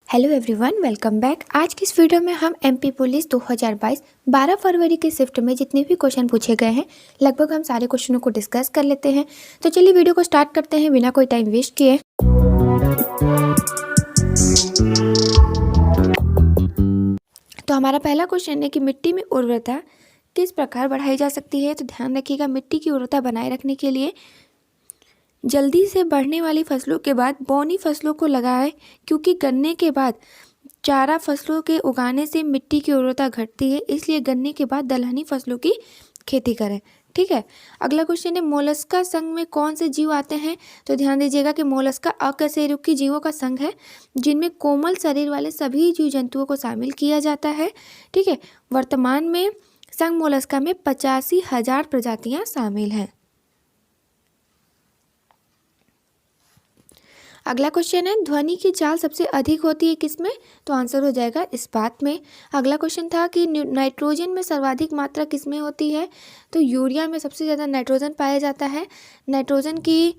Hello everyone, welcome back. आज की इस वीडियो में हम एमपी पुलिस 2022 12 फरवरी के शिफ्ट में जितने भी क्वेश्चन पूछे गए हैं लगभग हम सारे क्वेश्चनों को डिस्कस कर लेते हैं। तो चलिए वीडियो को स्टार्ट करते हैं बिना कोई टाइम वेस्ट किए। तो हमारा पहला क्वेश्चन है कि मिट्टी में उर्वरता किस प्रकार बढ़ाई जा सकती है। तो ध्यान रखिएगा, मिट्टी की उर्वरता बनाए रखने के लिए जल्दी से बढ़ने वाली फसलों के बाद बौनी फसलों को लगाएं, क्योंकि गन्ने के बाद चारा फसलों के उगाने से मिट्टी की उर्वरता घटती है, इसलिए गन्ने के बाद दलहनी फसलों की खेती करें। ठीक है। अगला क्वेश्चन है मोलस्का संघ में कौन से जीव आते हैं। तो ध्यान दीजिएगा कि मोलस्का अकशेरुकी जीवों का संघ है जिनमें कोमल शरीर वाले सभी जीव जंतुओं को शामिल किया जाता है। ठीक है। वर्तमान में संघ मोलस्का में 85,000 प्रजातियां शामिल हैं। अगला क्वेश्चन है ध्वनि की चाल सबसे अधिक होती है किसमें। तो आंसर हो जाएगा इस्पात में। अगला क्वेश्चन था कि नाइट्रोजन में सर्वाधिक मात्रा किसमें होती है। तो यूरिया में सबसे ज़्यादा नाइट्रोजन पाया जाता है। नाइट्रोजन की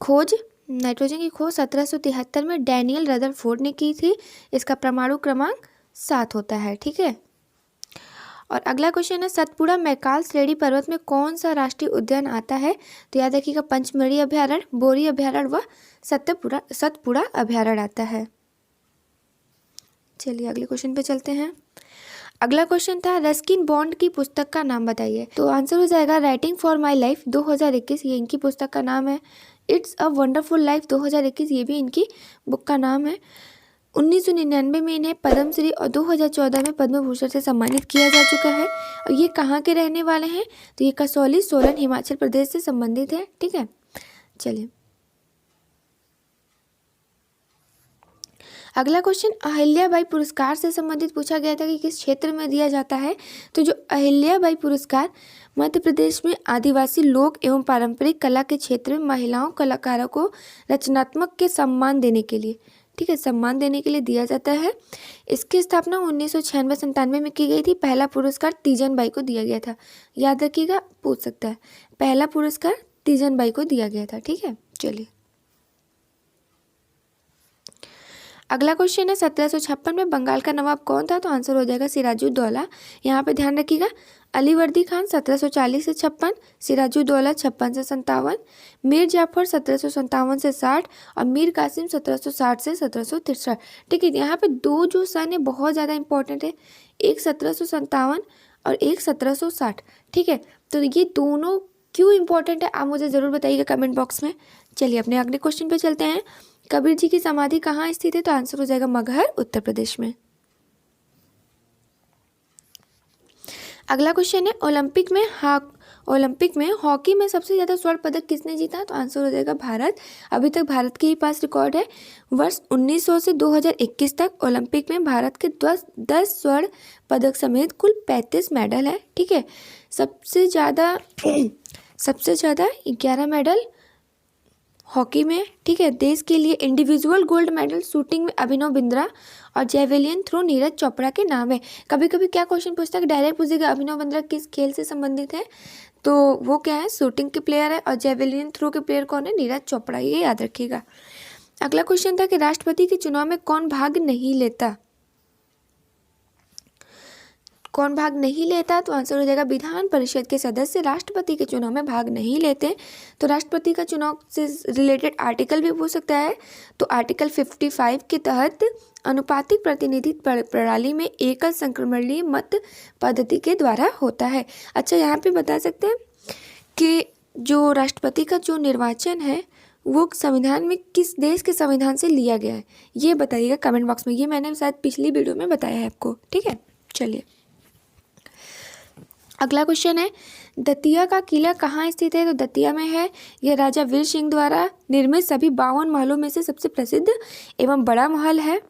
खोज 1773 में डैनियल रदरफोर्ड ने की थी। इसका परमाणु क्रमांक 7 होता है। ठीक है। और अगला क्वेश्चन है सतपुड़ा मैकाल श्रेणी पर्वत में कौन सा राष्ट्रीय उद्यान आता है। तो याद रखिएगा पंचमढ़ी अभ्यारण्य, बोरी अभ्यारण्य व सतपुड़ा अभ्यारण्य आता है। चलिए अगले क्वेश्चन पे चलते हैं। अगला क्वेश्चन था रस्किन बॉन्ड की पुस्तक का नाम बताइए। तो आंसर हो जाएगा राइटिंग फॉर माई लाइफ 2021, ये इनकी पुस्तक का नाम है। इट्स अ वंडरफुल लाइफ 2021, ये भी इनकी बुक का नाम है। 1999 में इन्हें पद्मश्री और 2014 में पद्म भूषण से सम्मानित किया जा चुका है। और ये कहाँ के रहने वाले हैं। तो ये कसौली, सोलन, हिमाचल प्रदेश से संबंधित है। ठीक है। चलिए अगला क्वेश्चन अहिल्याबाई पुरस्कार से संबंधित पूछा गया था कि किस क्षेत्र में दिया जाता है। तो जो अहिल्याबाई पुरस्कार मध्य प्रदेश में आदिवासी लोक एवं पारंपरिक कला के क्षेत्र में महिलाओं कलाकारों को रचनात्मक के सम्मान देने के लिए, ठीक है, सम्मान देने के लिए दिया जाता है। इसकी स्थापना 1996-97 में की गई थी। पहला पुरस्कार तीजन बाई को दिया गया था। याद रखिएगा, पूछ सकता है। पहला पुरस्कार तीजन बाई को दिया गया था। ठीक है। चलिए अगला क्वेश्चन है 1756 में बंगाल का नवाब कौन था। तो आंसर हो जाएगा सिराजुद्दौला। यहाँ पे ध्यान रखिएगा अलीवर्दी खान 1740 से 56, सिराजुद्दौला 56 से 57, मीर जाफर 1757 से 60 और मीर कासिम 1760 से 1763। ठीक है। यहाँ पे दो जो सन है बहुत ज़्यादा इंपॉर्टेंट है, एक 1757 और एक 1760। ठीक है। तो ये दोनों क्यों इंपॉर्टेंट है आप मुझे ज़रूर बताइएगा कमेंट बॉक्स में। चलिए अपने अगले क्वेश्चन पे चलते हैं। कबीर जी की समाधि कहाँ स्थित है। तो आंसर हो जाएगा मगहर, उत्तर प्रदेश में। अगला क्वेश्चन है ओलंपिक में हॉकी में सबसे ज़्यादा स्वर्ण पदक किसने जीता। तो आंसर हो जाएगा भारत। अभी तक भारत के ही पास रिकॉर्ड है। वर्ष 1900 से 2021 तक ओलंपिक में भारत के 10 स्वर्ण पदक समेत कुल 35 मेडल है। ठीक है। सबसे ज़्यादा 11 मेडल हॉकी में। ठीक है। देश के लिए इंडिविजुअल गोल्ड मेडल शूटिंग में अभिनव बिंद्रा और जेवेलियन थ्रो नीरज चोपड़ा के नाम है। कभी कभी क्या क्वेश्चन पूछता है कि डायरेक्ट पूछेगा अभिनव बिंद्रा किस खेल से संबंधित है। तो वो क्या है, शूटिंग के प्लेयर है। और जेवेलियन थ्रो के प्लेयर कौन है, नीरज चोपड़ा। ये याद रखिएगा। अगला क्वेश्चन था कि राष्ट्रपति के चुनाव में कौन भाग नहीं लेता। कौन भाग नहीं लेता। तो आंसर हो जाएगा विधान परिषद के सदस्य राष्ट्रपति के चुनाव में भाग नहीं लेते। तो राष्ट्रपति का चुनाव से रिलेटेड आर्टिकल भी पूछ सकता है। तो आर्टिकल 55 के तहत अनुपातिक प्रतिनिधित्व प्रणाली में एकल संक्रमणीय मत पद्धति के द्वारा होता है। अच्छा, यहाँ पे बता सकते हैं कि जो राष्ट्रपति का जो निर्वाचन है वो संविधान में किस देश के संविधान से लिया गया है, ये बताइएगा कमेंट बॉक्स में। ये मैंने शायद पिछली वीडियो में बताया है आपको। ठीक है। चलिए अगला क्वेश्चन है दतिया का किला कहाँ स्थित है। तो दतिया में है। यह राजा वीर सिंह द्वारा निर्मित सभी 52 महलों में से सबसे प्रसिद्ध एवं बड़ा महल है।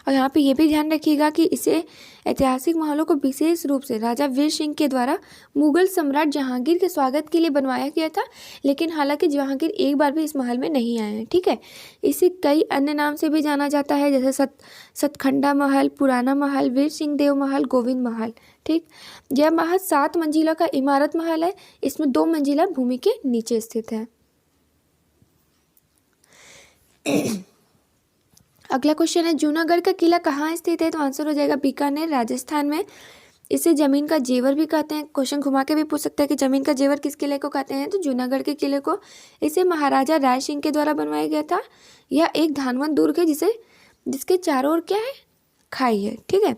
और यहाँ पे ये भी ध्यान रखिएगा कि इसे ऐतिहासिक महलों को विशेष रूप से राजा वीर सिंह के द्वारा मुगल सम्राट जहांगीर के स्वागत के लिए बनवाया गया था। लेकिन हालांकि जहांगीर एक बार भी इस महल में नहीं आए हैं। ठीक है। इसे कई अन्य नाम से भी जाना जाता है, जैसे सतखंडा महल, पुराना महल, वीर सिंह देव महल, गोविंद महल। ठीक। यह महल 7 मंजिला का इमारत महल है। इसमें 2 मंजिला भूमि के नीचे स्थित है। अगला क्वेश्चन है जूनागढ़ का किला कहाँ स्थित है? तो आंसर हो जाएगा बीकानेर, राजस्थान में। इसे जमीन का जेवर भी कहते हैं। क्वेश्चन घुमा के भी पूछ सकता है कि जमीन का जेवर किस किले को कहते हैं? तो जूनागढ़ के किले को। इसे महाराजा राय सिंह के द्वारा बनवाया गया था। यह एक धानवंत दुर्ग है जिसके चारों ओर क्या है? खाई है। ठीक है।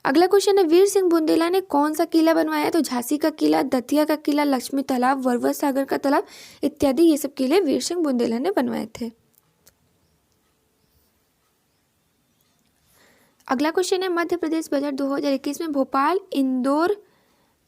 अगला क्वेश्चन है वीर सिंह बुंदेला ने कौन सा किला बनवाया? तो झांसी का किला, दतिया का किला, लक्ष्मी तालाब, वर्वर सागर का तालाब इत्यादि ये सब किले वीर सिंह बुंदेला ने बनवाए थे। अगला क्वेश्चन है मध्य प्रदेश बजट 2021 में भोपाल इंदौर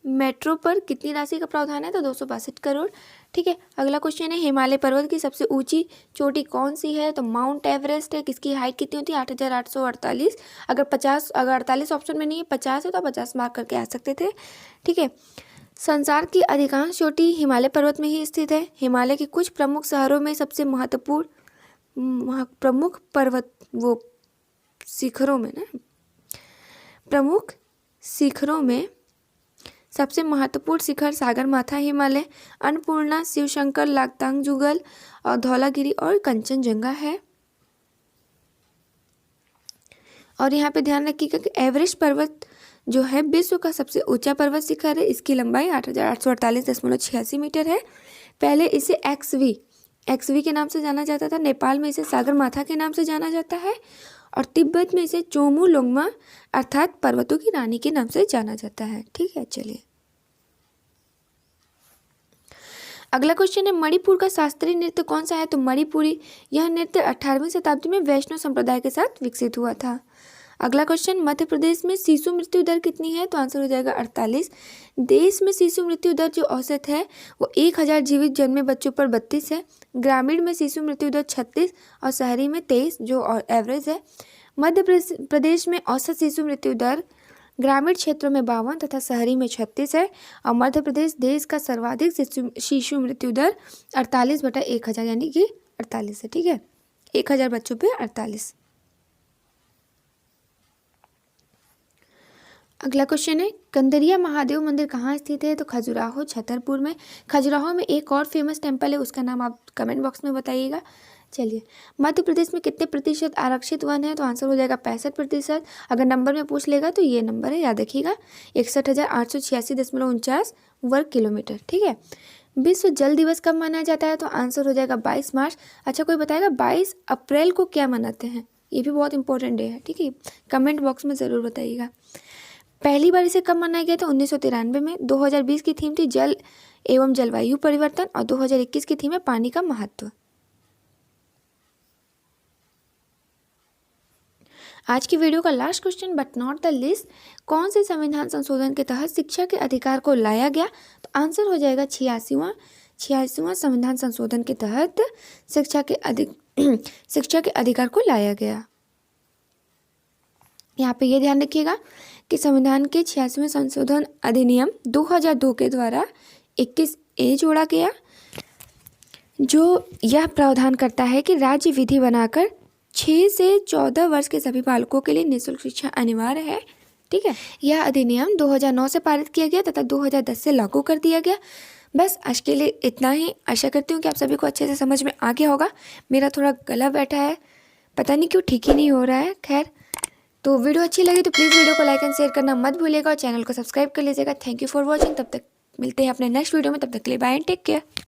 मेट्रो पर कितनी राशि का प्रावधान है? तो 262 करोड़। ठीक है। अगला क्वेश्चन है हिमालय पर्वत की सबसे ऊंची चोटी कौन सी है? तो माउंट एवरेस्ट है। किसकी हाइट कितनी होती है? 8,848। अगर 48 ऑप्शन में नहीं है, 50 है तो 50 मार्क करके आ सकते थे। ठीक है। संसार की अधिकांश चोटी हिमालय पर्वत में ही स्थित है। हिमालय के कुछ प्रमुख शहरों में सबसे प्रमुख पर्वत वो शिखरों में ना प्रमुख शिखरों में सबसे महत्वपूर्ण शिखर सागरमाथा हिमालय, अन्नपूर्णा, शिवशंकर, लांगतांग जुगल और धौलागिरी और कंचनजंगा है। और यहाँ पे ध्यान रखिएगा कि एवरेस्ट पर्वत जो है विश्व का सबसे ऊंचा पर्वत शिखर है। इसकी लंबाई 8,848.86 मीटर है। पहले इसे एक्सवी के नाम से जाना जाता था। नेपाल में इसे सागरमाथा के नाम से जाना जाता है और तिब्बत में इसे चोमू लोंगमा अर्थात पर्वतों की रानी के नाम से जाना जाता है। ठीक है। चलिए अगला क्वेश्चन है मणिपुर का शास्त्रीय नृत्य कौन सा है? तो मणिपुरी। यह नृत्य 18वीं शताब्दी में वैष्णव संप्रदाय के साथ विकसित हुआ था। अगला क्वेश्चन मध्य प्रदेश में शिशु मृत्यु दर कितनी है? तो आंसर हो जाएगा 48। देश में शिशु मृत्यु दर जो औसत है वो 1000 जीवित जन्मे बच्चों पर 32 है। ग्रामीण में शिशु मृत्यु दर 36 और शहरी में 23 जो एवरेज है। मध्य प्रदेश में औसत शिशु मृत्यु दर ग्रामीण क्षेत्रों में 52 तथा शहरी में 36 है। और मध्य प्रदेश देश का सर्वाधिक शिशु मृत्यु दर 48/1000 यानी कि 48 है। ठीक है। 1000 बच्चों पे 48। अगला क्वेश्चन है कंदरिया महादेव मंदिर कहाँ स्थित है? तो खजुराहो छतरपुर में। खजुराहो में एक और फेमस टेम्पल है, उसका नाम आप कमेंट बॉक्स में बताइएगा। चलिए मध्य प्रदेश में कितने प्रतिशत आरक्षित वन है? तो आंसर हो जाएगा 65%। अगर नंबर में पूछ लेगा तो ये नंबर है, याद रखिएगा 61,886.49 वर्ग किलोमीटर। ठीक है। विश्व जल दिवस कब मनाया जाता है? तो आंसर हो जाएगा 22 मार्च। अच्छा कोई बताएगा 22 अप्रैल को क्या मनाते हैं? ये भी बहुत इंपॉर्टेंट डे है। ठीक है। कमेंट बॉक्स में ज़रूर बताइएगा। पहली बार इसे कब मनाया गया था? 1993 में। 2020 की थीम थी जल एवं जलवायु परिवर्तन और 2021 की थीम है पानी का महत्व। आज की वीडियो का last question but not the list, कौन से संविधान संशोधन के तहत शिक्षा के अधिकार को लाया गया? तो आंसर हो जाएगा 86वां संविधान संशोधन के तहत शिक्षा के अधिकार को लाया गया। यहाँ पे ये ध्यान रखिएगा कि संविधान के 86वें संशोधन अधिनियम 2002 के द्वारा 21A जोड़ा गया, जो यह प्रावधान करता है कि राज्य विधि बनाकर 6 से 14 वर्ष के सभी बालकों के लिए निःशुल्क शिक्षा अनिवार्य है। ठीक है। यह अधिनियम 2009 से पारित किया गया तथा 2010 से लागू कर दिया गया। बस आज के लिए इतना ही। आशा करती हूँ कि आप सभी को अच्छे से समझ में आ गया होगा। मेरा थोड़ा गला बैठा है, पता नहीं क्यों ठीक ही नहीं हो रहा है। खैर, तो वीडियो अच्छी लगी तो प्लीज़ वीडियो को लाइक एंड शेयर करना मत भूलिएगा और चैनल को सब्सक्राइब कर लीजिएगा। Thank you for watching. तब तक मिलते हैं अपने नेक्स्ट वीडियो में। तब तक के लिए बाय एंड टेक केयर।